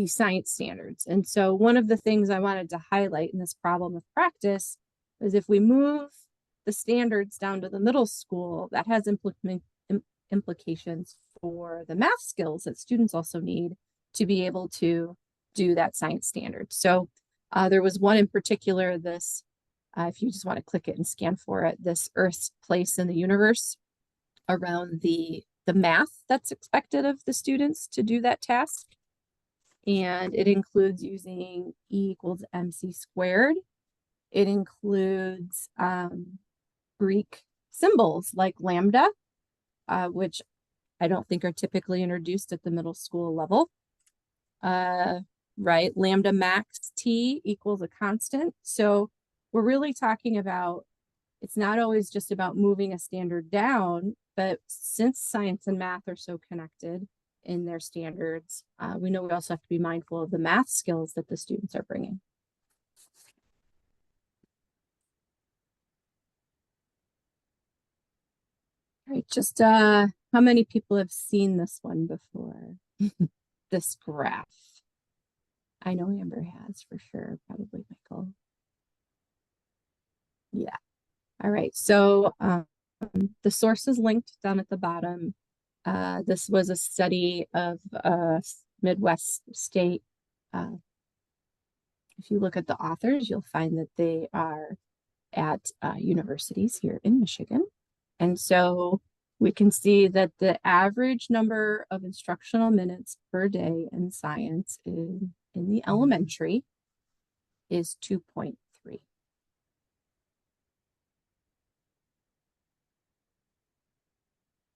B: science standards. And so one of the things I wanted to highlight in this problem of practice is if we move the standards down to the middle school, that has implications for the math skills that students also need to be able to do that science standard. So there was one in particular, this, if you just want to click it and scan for it, this Earth's place in the universe around the math that's expected of the students to do that task. And it includes using E equals MC squared. It includes Greek symbols like lambda, which I don't think are typically introduced at the middle school level. Right, lambda max T equals a constant. So we're really talking about, it's not always just about moving a standard down, but since science and math are so connected in their standards, we know we also have to be mindful of the math skills that the students are bringing. All right, just how many people have seen this one before? This graph. I know Amber has for sure, probably Michael. Yeah. All right, so the source is linked down at the bottom. This was a study of a Midwest state. If you look at the authors, you'll find that they are at universities here in Michigan. And so we can see that the average number of instructional minutes per day in science in the elementary is 2.3.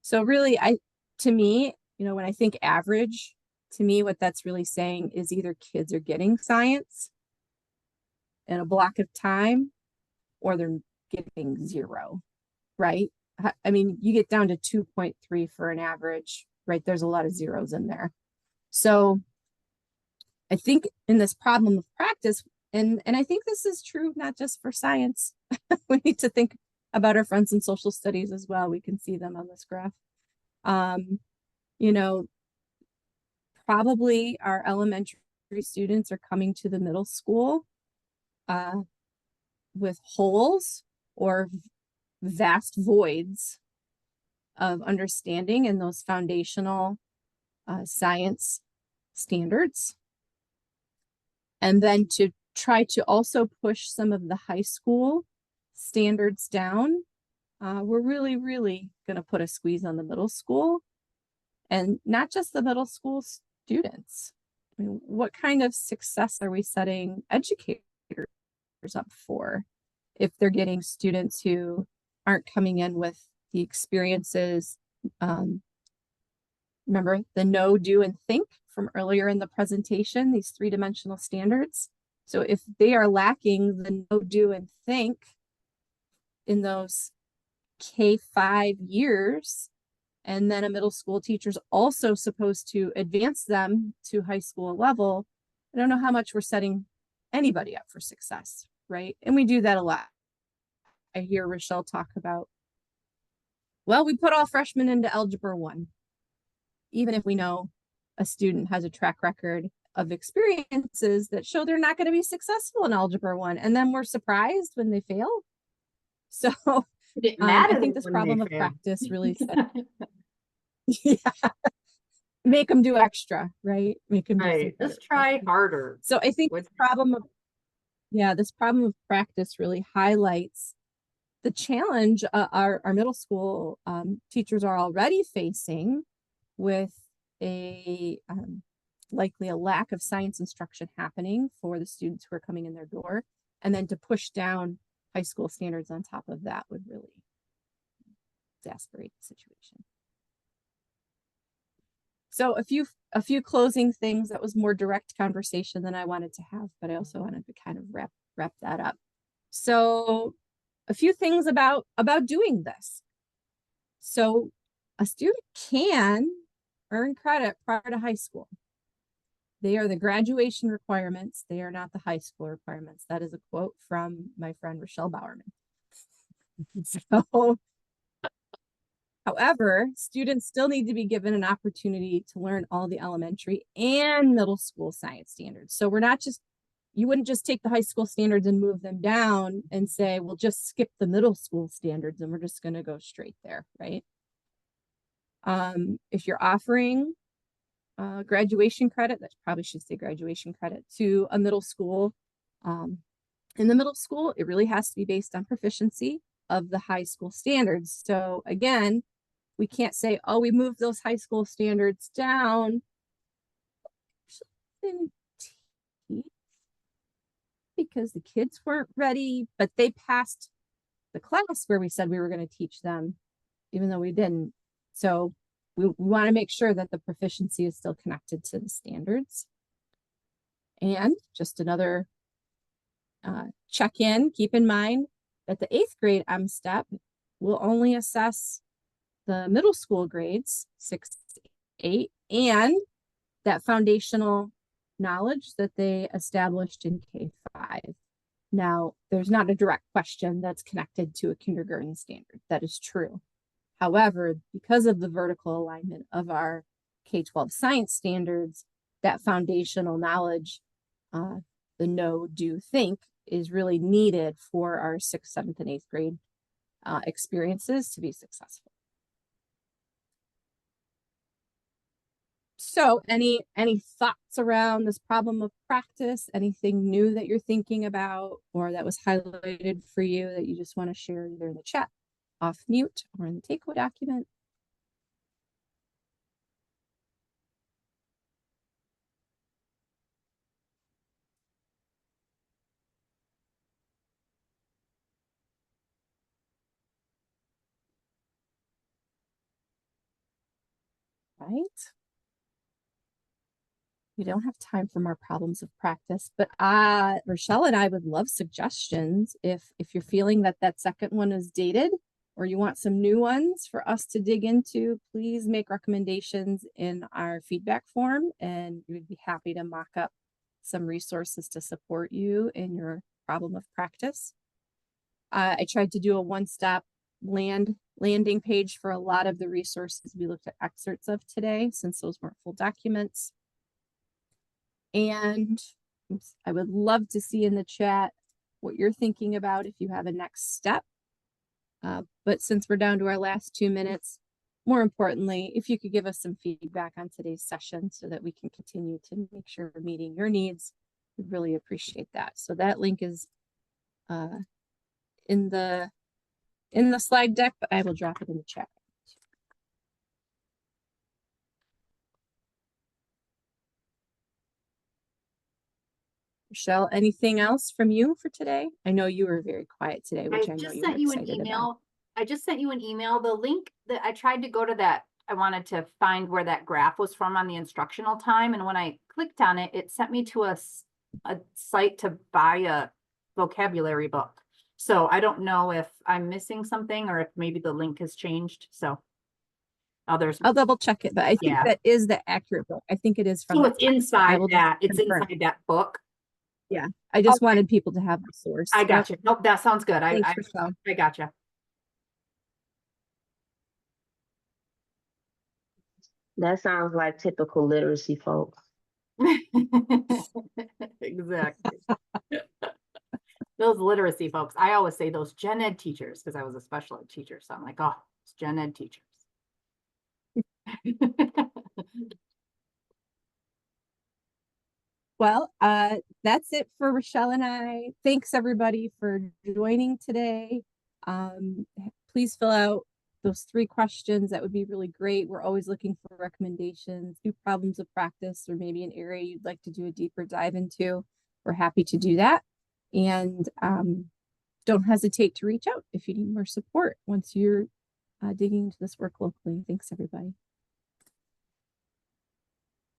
B: So really, to me, when I think average, to me, what that's really saying is either kids are getting science in a block of time or they're getting 0, right? I mean, you get down to 2.3 for an average, right? There's a lot of zeros in there. So I think in this problem of practice, and I think this is true not just for science, we need to think about our friends in social studies as well. We can see them on this graph. Probably our elementary students are coming to the middle school with holes or vast voids of understanding in those foundational science standards. And then to try to also push some of the high school standards down. We're really, really going to put a squeeze on the middle school, and not just the middle school students. I mean, what kind of success are we setting educators up for if they're getting students who aren't coming in with the experiences? Remember the know, do, and think from earlier in the presentation, these 3-dimensional standards. So if they are lacking the know, do, and think in those K-5 years, and then a middle school teacher's also supposed to advance them to high school level, I don't know how much we're setting anybody up for success, right? And we do that a lot. I hear Rochelle talk about, well, we put all freshmen into Algebra 1. Even if we know a student has a track record of experiences that show they're not going to be successful in Algebra 1, and then we're surprised when they fail. So I think this problem of practice really yeah, make them do extra, right? Make them
C: Right.
B: do
C: Just try harder.
B: So I think this problem of practice really highlights the challenge our middle school teachers are already facing with a likely a lack of science instruction happening for the students who are coming in their door, and then to push down high school standards on top of that would really exasperate the situation. So a few closing things. That was more direct conversation than I wanted to have, but I also wanted to kind of wrap that up. So a few things about doing this. So a student can earn credit prior to high school. They are the graduation requirements. They are not the high school requirements. That is a quote from my friend Rochelle Bowerman. So, however, students still need to be given an opportunity to learn all the elementary and middle school science standards. So we're not just, you wouldn't just take the high school standards and move them down and say, we'll just skip the middle school standards and we're just going to go straight there, right? If you're offering graduation credit, that probably should say graduation credit, to a middle school, in the middle school, it really has to be based on proficiency of the high school standards. So again, we can't say, oh, we moved those high school standards down because the kids weren't ready, but they passed the class where we said we were going to teach them, even though we didn't. So we want to make sure that the proficiency is still connected to the standards. And just another check-in, keep in mind that the 8th grade M-STEP will only assess the middle school grades, 6, 8, and that foundational knowledge that they established in K-5. Now, there's not a direct question that's connected to a kindergarten standard. That is true. However, because of the vertical alignment of our K-12 science standards, that foundational knowledge, the know, do, think, is really needed for our 6th, 7th, and 8th grade experiences to be successful. So any thoughts around this problem of practice? Anything new that you're thinking about or that was highlighted for you that you just want to share either in the chat, off mute, or in the takeaway document? Right. We don't have time for more problems of practice, but Rochelle and I would love suggestions if you're feeling that that second one is dated or you want some new ones for us to dig into. Please make recommendations in our feedback form, and we'd be happy to mock up some resources to support you in your problem of practice. I tried to do a one-stop landing page for a lot of the resources we looked at excerpts of today, since those weren't full documents. And I would love to see in the chat what you're thinking about, if you have a next step. But since we're down to our last 2 minutes, more importantly, if you could give us some feedback on today's session so that we can continue to make sure we're meeting your needs, we'd really appreciate that. So that link is in the slide deck, but I will drop it in the chat. Michelle, anything else from you for today? I know you were very quiet today, which I know
C: just
B: you were
C: sent you an
B: excited about.
C: email. I just sent you an email. The link that I tried to go to that, I wanted to find where that graph was from on the instructional time. And when I clicked on it, it sent me to a site to buy a vocabulary book. So I don't know if I'm missing something or if maybe the link has changed. So others.
B: I'll double check it, but I think
C: Yeah.
B: that is the accurate book. I think it is from
C: So
B: the
C: it's
B: text, but I
C: inside
B: will
C: that,
B: just
C: it's
B: confirm.
C: inside that book.
B: Yeah, I just wanted people to have the source.
C: I
B: Yep.
C: got you. Nope, that sounds good.
B: Thanks,
C: I
B: Michelle.
C: got you.
G: That sounds like typical literacy folks.
C: Exactly. Those literacy folks. I always say those gen ed teachers because I was a special ed teacher. So I'm like, oh, it's gen ed teachers.
B: Well, that's it for Rochelle and I. Thanks everybody for joining today. Please fill out those 3 questions. That would be really great. We're always looking for recommendations, new problems of practice, or maybe an area you'd like to do a deeper dive into. We're happy to do that. And don't hesitate to reach out if you need more support once you're digging into this work locally. Thanks, everybody.